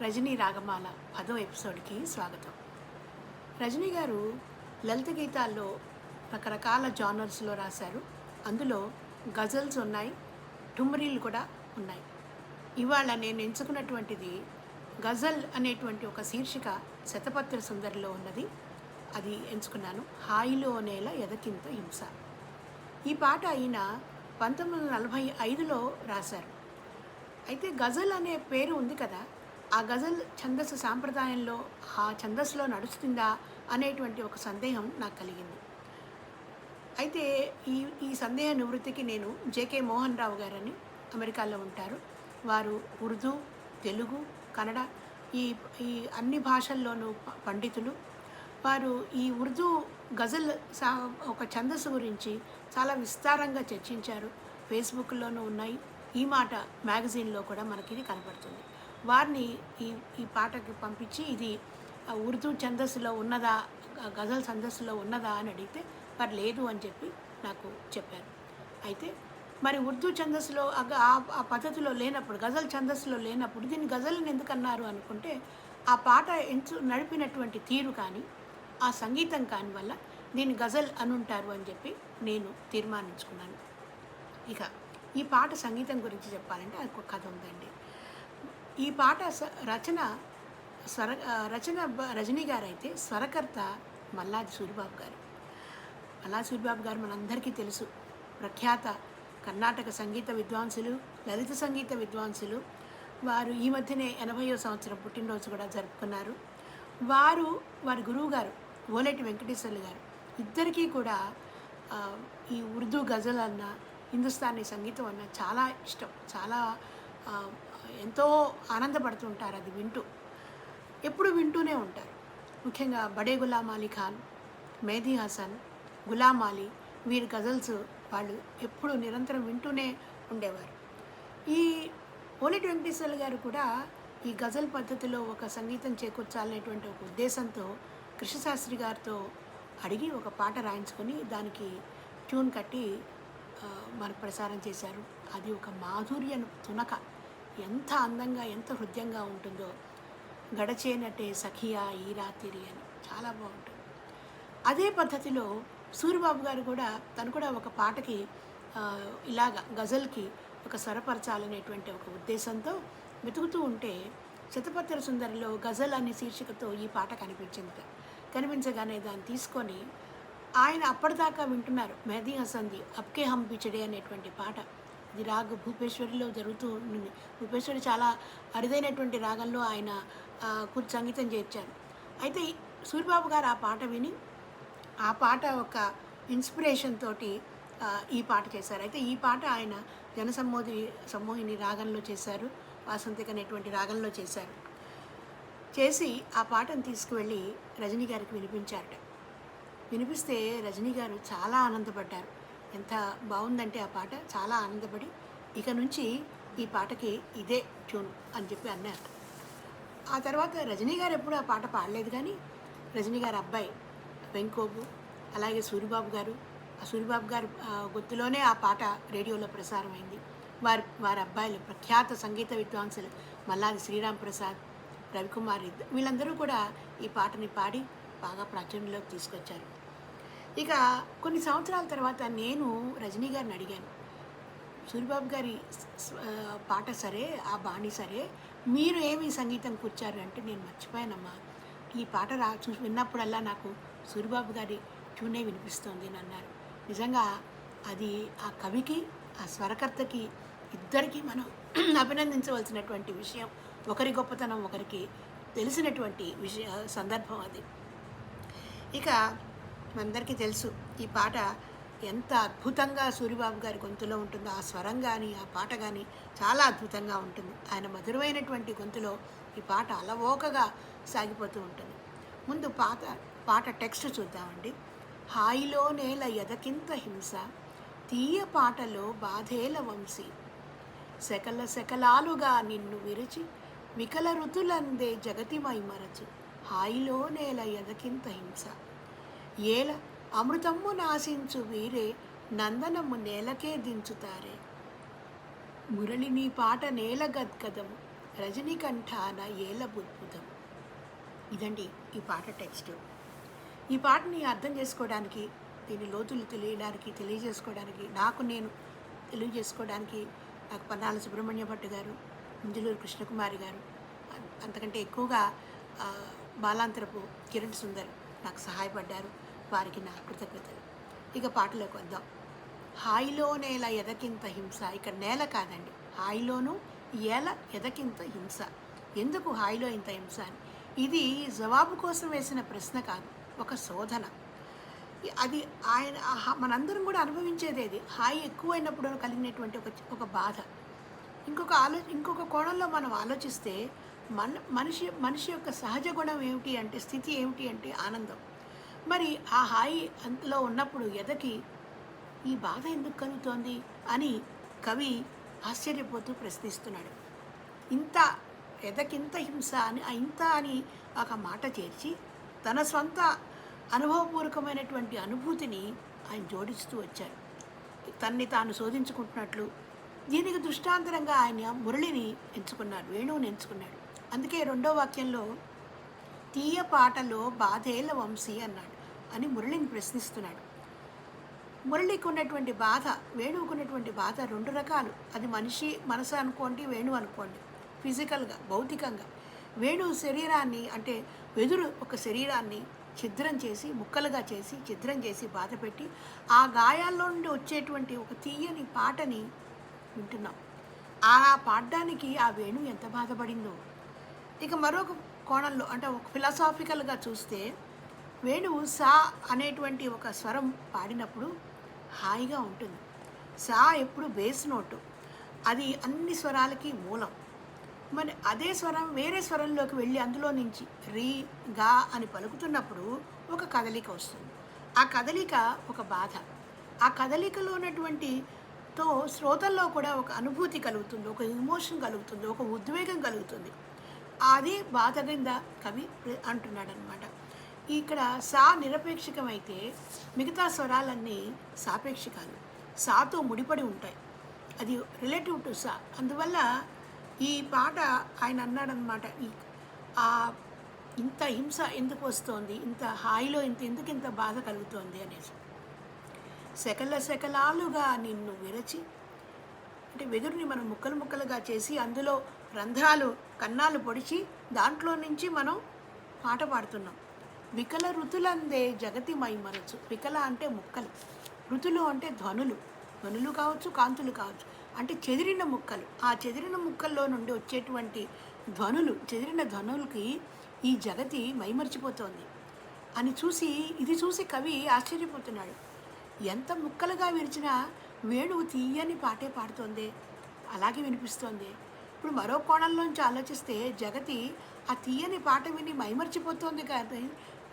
రజనీ రాగమాల 10వ ఎపిసోడ్కి స్వాగతం. రజనీ గారు లలిత గీతాల్లో రకరకాల జానర్స్లో రాశారు. అందులో గజల్స్ ఉన్నాయి, ఠుమ్రీలు కూడా ఉన్నాయి. ఇవాళ నేను ఎంచుకున్నటువంటిది గజల్ అనేటువంటి ఒక శీర్షిక శతపత్ర సుందరిలో ఉన్నది. అది ఎంచుకున్నాను. హాయిలో నేల ఎదకింత హింస. ఈ పాట ఆయన 1945లో రాశారు. అయితే గజల్ అనే పేరు ఉంది కదా, ఆ గజల్ ఛందస్సు సాంప్రదాయంలో ఆ ఛందస్సులో నడుస్తుందా అనేటువంటి ఒక సందేహం నాకు కలిగింది. అయితే ఈ ఈ సందేహ నివృత్తికి నేను జేకే మోహన్ రావు గారని అమెరికాలో ఉంటారు. వారు ఉర్దూ, తెలుగు, కన్నడ ఈ ఈ అన్ని భాషల్లోనూ పండితులు. వారు ఈ ఉర్దూ గజల్ ఒక ఛందస్సు గురించి చాలా విస్తారంగా చర్చించారు. ఫేస్బుక్లోనూ ఉన్నాయి. ఈ మాట మ్యాగజైన్లో కూడా మనకి ఇది కనపడుతుంది. వారిని ఈ ఈ పాటకి పంపించి ఇది ఉర్దూ ఛందస్సులో ఉన్నదా, గజల్ ఛందస్సులో ఉన్నదా అని అడిగితే వారు లేదు అని చెప్పి నాకు చెప్పారు. అయితే మరి ఉర్దూ ఛందస్సులో ఆ పద్ధతిలో లేనప్పుడు, గజల్ ఛందస్సులో లేనప్పుడు దీన్ని గజల్ని ఎందుకు అన్నారు అనుకుంటే, ఆ పాట నడిపినటువంటి తీరు కానీ ఆ సంగీతం కాని వల్ల దీన్ని గజల్ అనుంటారు అని చెప్పి నేను తీర్మానించుకున్నాను. ఇక ఈ పాట సంగీతం గురించి చెప్పాలంటే అది ఒక కథ ఉందండి. ఈ పాట రచన రజనీ గారు అయితే స్వరకర్త మల్లాది సూరిబాబు గారు. మల్లాది సూరిబాబు గారు మనందరికీ తెలుసు. ప్రఖ్యాత కర్ణాటక సంగీత విద్వాంసులు, లలిత సంగీత విద్వాంసులు. వారు ఈ మధ్యనే 80వ సంవత్సరం పుట్టినరోజు కూడా జరుపుకున్నారు. వారి గురువు గారు ఓలేటి వెంకటేశ్వర్లు గారు ఇద్దరికీ కూడా ఈ ఉర్దూ గజల్ అన్న, హిందుస్థానీ సంగీతం అన్న చాలా ఇష్టం. చాలా ఎంతో ఆనందపడుతుంటారు అది వింటూ. ఎప్పుడు వింటూనే ఉంటారు. ముఖ్యంగా బడే గులాం అలీ ఖాన్, మెహదీ హసన్, గులాం అలీ వీరి గజల్స్ వాళ్ళు ఎప్పుడు నిరంతరం వింటూనే ఉండేవారు. ఈ ఓలేటి వెంకటేశ్వర్లు గారు కూడా ఈ గజల్ పద్ధతిలో ఒక సంగీతం చేకూర్చాలనేటువంటి ఒక ఉద్దేశంతో కృష్ణశాస్త్రి గారితో అడిగి ఒక పాట రాయించుకొని దానికి ట్యూన్ కట్టి మనకు ప్రసారం చేశారు. అది ఒక మాధుర్య తునక. ఎంత అందంగా, ఎంత హృదయంగా ఉంటుందో. గడచేనట్టే సఖియా ఈ రాత్రి అని చాలా బాగుంటుంది. అదే పద్ధతిలో సూరిబాబు గారు కూడా తను కూడా ఒక పాటకి ఇలాగ గజల్కి ఒక స్వరపరచాలనేటువంటి ఒక ఉద్దేశంతో వెతుకుతూ ఉంటే శతపత్ర సుందరిలో గజల్ అనే శీర్షికతో ఈ పాట కనిపించగానే దాన్ని తీసుకొని ఆయన అప్పటిదాకా వింటున్నారు మెహదీ హసన్ది అబ్కే హమ్ బిచడే అనేటువంటి పాట. ఇది రాగ్ భూపేశ్వరిలో జరుగుతూ ఉంటుంది. భూపేశ్వరి చాలా అరుదైనటువంటి రాగంలో ఆయన కూర్చు సంగీతం చేర్చారు. అయితే సూరిబాబు గారు ఆ పాట విని ఆ పాట ఒక ఇన్స్పిరేషన్ తోటి ఈ పాట చేశారు. అయితే ఈ పాట ఆయన సమ్మోహిని రాగంలో చేశారు, వాసంతిక అనేటువంటి రాగంలో చేసి ఆ పాటను తీసుకువెళ్ళి రజనీ గారికి వినిపించారట. వినిపిస్తే రజనీ గారు చాలా ఆనందపడ్డారు. ఎంత బాగుందంటే ఆ పాట చాలా ఆనందపడి ఇక నుంచి ఈ పాటకి ఇదే ట్యూన్ అని చెప్పి అన్నారు. ఆ తర్వాత రజనీ గారు ఎప్పుడు ఆ పాట పాడలేదు, కానీ రజనీ గారి అబ్బాయి వెంకోబు, అలాగే సూరిబాబు గారు, ఆ సూరిబాబు గారు గుర్తులోనే ఆ పాట రేడియోలో ప్రసారమైంది. వారి అబ్బాయిలు ప్రఖ్యాత సంగీత విద్వాంసులు మల్లాది శ్రీరామ్ ప్రసాద్, రవికుమార్ వీళ్ళందరూ కూడా ఈ పాటని పాడి బాగా ప్రాచుర్యంలోకి తీసుకొచ్చారు. ఇక కొన్ని సంవత్సరాల తర్వాత నేను రజనీ గారిని అడిగాను, సూరిబాబు గారి పాట సరే, ఆ బాణి సరే, మీరు ఏమి సంగీతం కూర్చారు అంటే, నేను మర్చిపోయానమ్మా, ఈ పాట విన్నప్పుడల్లా నాకు సూరిబాబు గారి ట్యూనే వినిపిస్తోంది అని అన్నారు. నిజంగా అది ఆ కవికి, ఆ స్వరకర్తకి ఇద్దరికీ మనం అభినందించవలసినటువంటి విషయం. ఒకరి గొప్పతనం ఒకరికి తెలిసినటువంటి సందర్భం అది. ఇక మనందరికీ తెలుసు ఈ పాట ఎంత అద్భుతంగా సూరిబాబు గారి గొంతులో ఉంటుందో. ఆ స్వరం కానీ ఆ పాట కానీ చాలా అద్భుతంగా ఉంటుంది. ఆయన మధురమైనటువంటి గొంతులో ఈ పాట అలవోకగా సాగిపోతూ ఉంటుంది. ముందు పాట టెక్స్ట్ చూద్దామండి. హాయిలో నేల ఎదకింత హింస, తీయ పాటలో బాధేల వంశీ, శకలాలుగా నిన్ను విరిచి వికల ఋతులందే జగతిమై మరచు, హాయిలో నేల ఎదకింత హింస, ఏల అమృతమ్ము నాశించు వీరే నందనము నేలకే దించుతారే, మురళి నీ పాట నేల గద్గదము, రజనీకంఠాన ఏల బుద్భుతం. ఇదండి ఈ పాట టెక్స్ట్. ఈ పాటని అర్థం చేసుకోవడానికి, దీని లోతులు తెలియజేసుకోవడానికి, నేను తెలియజేసుకోవడానికి నాకు పన్నాల సుబ్రహ్మణ్య భట్ గారు, ఇంజలూరు కృష్ణకుమారి గారు, అంతకంటే ఎక్కువగా బాలాంతరపు కిరణ్ సుందర్ నాకు సహాయపడ్డారు. వారికి నా కృతజ్ఞతలు. ఇక పాటలోకి వద్దాం. హాయిలో నేల ఎదకింత హింస. ఇక్కడ నేల కాదండి, హాయిలోనూ ఏల ఎదకింత హింస. ఎందుకు హాయిలో ఇంత హింస అని? ఇది జవాబు కోసం వేసిన ప్రశ్న కాదు, ఒక శోధన. అది మనందరం కూడా అనుభవించేది. అది హాయి ఎక్కువైనప్పుడు కలిగినటువంటి ఒక బాధ. ఇంకొక కోణంలో మనం ఆలోచిస్తే మనిషి యొక్క సహజ గుణం ఏమిటి అంటే, స్థితి ఏమిటి అంటే ఆనందం. మరి ఆ హాయి అంతలో ఉన్నప్పుడు ఎదకి ఈ బాధ ఎందుకు కలుగుతోంది అని కవి ఆశ్చర్యపోతూ ప్రశ్నిస్తున్నాడు. ఎదకింత హింస అని ఇంత అని ఒక మాట చేర్చి తన సొంత అనుభవపూర్వకమైనటువంటి అనుభూతిని ఆయన జోడిస్తూ వచ్చారు. తన్ని తాను శోధించుకుంటున్నట్లు. దీనికి దృష్టాంతరంగా ఆయన మురళిని ఎంచుకున్నాడు, వేణువుని ఎంచుకున్నాడు. అందుకే రెండో వాక్యంలో తీయ పాటలో బాధేల వంశీ అన్నాడు అని మురళిని ప్రశ్నిస్తున్నాడు. మురళికి ఉన్నటువంటి బాధ, వేణువుకు ఉన్నటువంటి బాధ రెండు రకాలు. అది మనసు అనుకోండి, వేణువు అనుకోండి. ఫిజికల్గా, భౌతికంగా వేణువు శరీరాన్ని, అంటే వెదురు ఒక శరీరాన్ని ఛిద్రం చేసి, ముక్కలుగా చేసి, ఛిద్రం చేసి బాధ పెట్టి ఆ గాయాల్లో నుండి వచ్చేటువంటి ఒక తీయని పాటని వింటున్నాం. ఆ పాడడానికి ఆ వేణువు ఎంత బాధపడిందో. ఇక మరొక కోణంలో, అంటే ఒక ఫిలాసాఫికల్గా చూస్తే, వేణువు సా అనేటువంటి ఒక స్వరం పాడినప్పుడు హాయిగా ఉంటుంది. సా ఎప్పుడు బేస్ నోటు, అది అన్ని స్వరాలకి మూలం. మరి అదే స్వరం వేరే స్వరంలోకి వెళ్ళి అందులో నుంచి రీ గా అని పలుకుతున్నప్పుడు ఒక కదలిక వస్తుంది. ఆ కదలిక ఒక బాధ. ఆ కదలికలో ఉన్నటువంటి శ్రోతల్లో కూడా ఒక అనుభూతి కలుగుతుంది, ఒక ఎమోషన్ కలుగుతుంది, ఒక ఉద్వేగం కలుగుతుంది. అది బాధ కింద కవి అంటున్నాడు అనమాట. ఇక్కడ సా నిరపేక్షకమైతే మిగతా స్వరాలన్నీ సాపేక్షికాలు, సాతో ముడిపడి ఉంటాయి. అది రిలేటివ్ టు సా. అందువల్ల ఈ పాట ఆయన అన్నాడనమాట, ఇంత హింస ఎందుకు వస్తోంది, ఇంత హాయిలో ఎందుకు ఇంత బాధ కలుగుతోంది అనేసి. సెకలాలుగా నిన్ను విరచి, అంటే వెదురుని మనం ముక్కలుగా చేసి అందులో రంధ్రాలు, కన్నాలు పొడిచి దాంట్లో నుంచి మనం పాట పాడుతున్నాం. వికల ఋతులందే జగతి మైమరచు. వికల అంటే ముక్కలు, ఋతులు అంటే ధ్వనులు కావచ్చు, కాంతులు కావచ్చు. అంటే చెదిరిన ముక్కలు. ఆ చెదిరిన ముక్కల్లో నుండి వచ్చేటువంటి చెదిరిన ధ్వనులకి ఈ జగతి మైమర్చిపోతోంది అని ఇది చూసి కవి ఆశ్చర్యపోతున్నాడు. ఎంత ముక్కలుగా విరిచినా వేణువు తీయని పాటే పాడుతోంది, అలాగే వినిపిస్తోంది. ఇప్పుడు మరో కోణంలోంచి ఆలోచిస్తే జగతి ఆ తీయని పాట విని మైమర్చిపోతోంది కానీ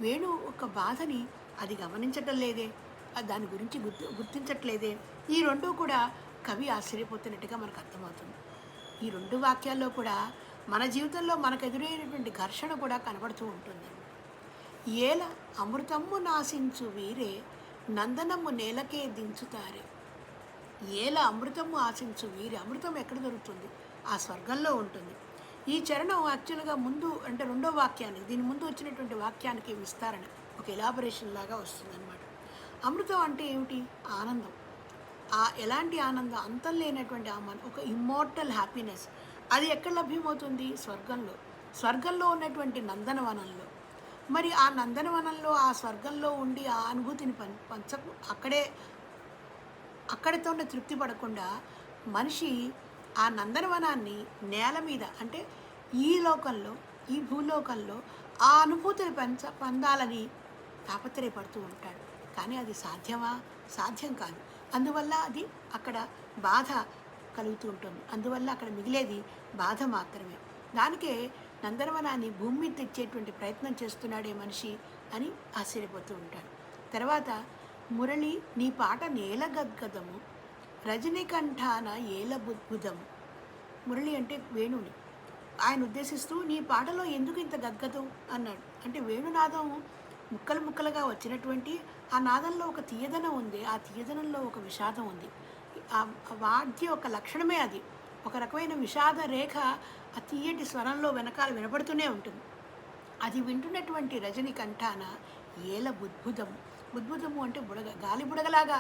వేణువు ఒక బాధని అది గమనించటం లేదే, దాని గురించి గుర్తించట్లేదే. ఈ రెండూ కూడా కవి ఆశ్చర్యపోతున్నట్టుగా మనకు అర్థమవుతుంది. ఈ రెండు వాక్యాల్లో కూడా మన జీవితంలో మనకు ఎదురైనటువంటి ఘర్షణ కూడా కనబడుతూ ఉంటుంది. ఏల అమృతమ్ము నాశించు వీరే నందనమ్ము నేలకే దించుతారే. ఏల అమృతము ఆశించు వీరే. అమృతం ఎక్కడ దొరుకుతుంది? ఆ స్వర్గంలో ఉంటుంది. ఈ చరణం యాక్చువల్గా ముందు, అంటే రెండో వాక్యానికి, దీని ముందు వచ్చినటువంటి వాక్యానికి విస్తరణ, ఒక ఎలాబరేషన్ లాగా వస్తుందన్నమాట. అమృతం అంటే ఏమిటి? ఆనందం. ఎలాంటి ఆనందం? అంతం లేనటువంటి ఒక ఇమ్మోర్టల్ హ్యాపీనెస్. అది ఎక్కడ లభ్యమవుతుంది? స్వర్గంలో ఉన్నటువంటి నందనవనంలో. మరి ఆ నందనవనంలో, ఆ స్వర్గంలో ఉండి ఆ అనుభూతిని పంచకు అక్కడితోనే తృప్తి పడకుండా మనిషి ఆ నందనవనాన్ని నేల మీద, అంటే ఈ లోకంలో, ఈ భూలోకంలో ఆ అనుభూతిని పొందాలని తాపత్రయపడుతూ ఉంటాడు. కానీ అది సాధ్యమా? సాధ్యం కాదు. అందువల్ల అది అక్కడ బాధ కలుగుతూ ఉంటుంది. అందువల్ల అక్కడ మిగిలేది బాధ మాత్రమే. దానికే నందనవనాన్ని భూమి మీద తెచ్చేటువంటి ప్రయత్నం చేస్తున్నాడే మనిషి అని ఆశ్చర్యపోతూ ఉంటాడు. తర్వాత మురళి నీ పాట నేల గద్గదము, రజనీకంఠాన ఏల బుద్భుదము. మురళి అంటే వేణువుని ఆయన ఉద్దేశిస్తూ నీ పాటలో ఎందుకు ఇంత గద్గదం అన్నాడు. అంటే వేణునాదం ముక్కలుగా వచ్చినటువంటి ఆ నాదంలో ఒక తీయదనం ఉంది, ఆ తీయదనంలో ఒక విషాదం ఉంది. ఆ వాద్య ఒక లక్షణమే అది. ఒక రకమైన విషాద రేఖ ఆ తీయటి స్వరంలో వెనకాల వినపడుతూనే ఉంటుంది. అది వింటున్నటువంటి రజని కంఠాన ఏల బుద్భుదము. బుద్భుదము అంటే బుడగ, గాలి బుడగలాగా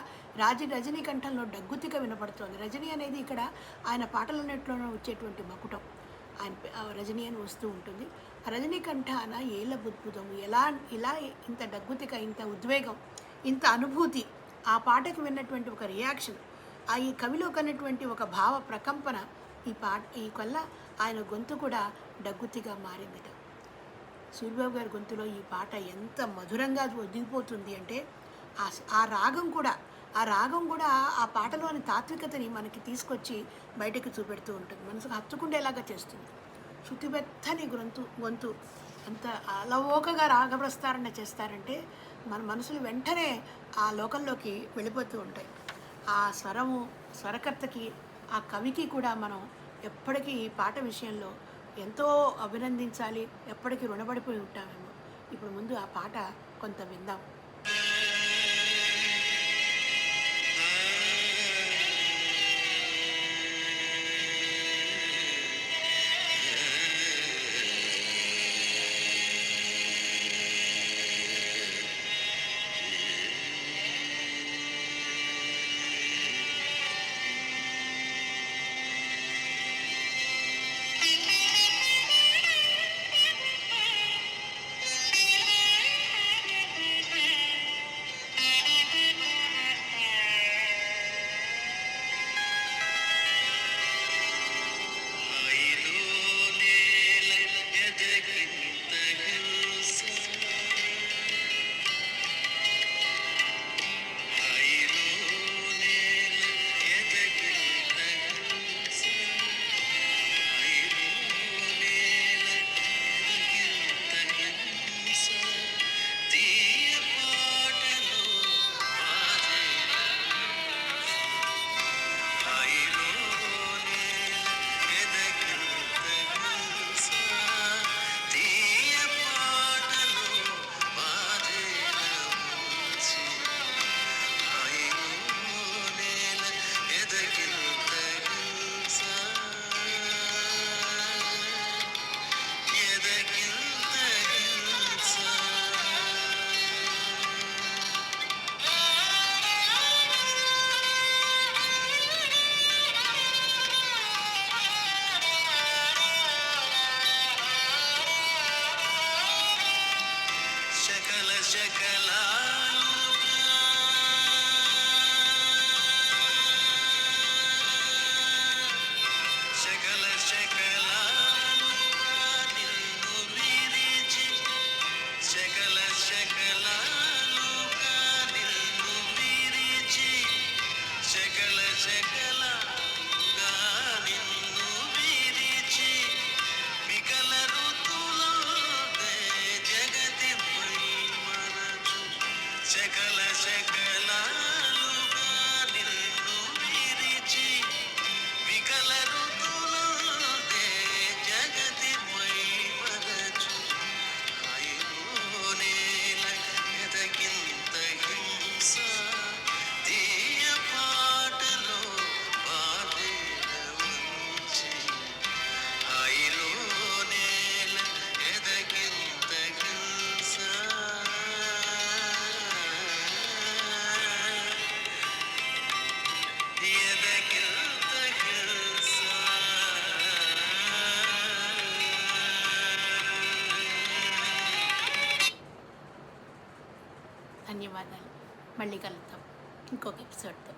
రజని కంఠంలో డగ్గుతిక వినపడుతోంది. రజని అనేది ఇక్కడ ఆయన పాటలన్నిటిలోనూ వచ్చేటువంటి మకుటం. రజని అని వస్తూ ఉంటుంది. ఆ రజనీ కంఠాన ఏల బుద్భుదము, ఇలా ఇంత డగ్గుతిక, ఇంత ఉద్వేగం, ఇంత అనుభూతి, ఆ పాటకు విన్నటువంటి ఒక రియాక్షన్, ఈ కవిలో కన్నటువంటి ఒక భావ ప్రకంపన, ఈ కల్లా ఆయన గొంతు కూడా డగ్గుతిగా మారిందిట. సూరిబాబు గారి గొంతులో ఈ పాట ఎంత మధురంగా ఒదిగిపోతుంది అంటే ఆ రాగం కూడా ఆ పాటలోని తాత్వికతని మనకి తీసుకొచ్చి బయటకు చూపెడుతూ ఉంటుంది, మనసుకు హత్తుకుండేలాగా చేస్తుంది. శృతిబెత్తని గొంతు అంత అలవోకగా రాగప్రస్తారణ చేస్తారంటే మన మనసులు వెంటనే ఆ లోకంలోకి వెళ్ళిపోతూ ఉంటాయి. ఆ స్వరకర్తకి, ఆ కవికి కూడా మనం ఎప్పటికీ ఈ పాట విషయంలో ఎంతో అభినందించాలి, ఎప్పటికీ రుణపడిపోయి ఉంటామేమో. ఇప్పుడు ముందు ఆ పాట కొంత విందాం. ధన్యవాదాలు. మళ్ళీ కలుద్దాం ఇంకొక ఎపిసోడ్తో.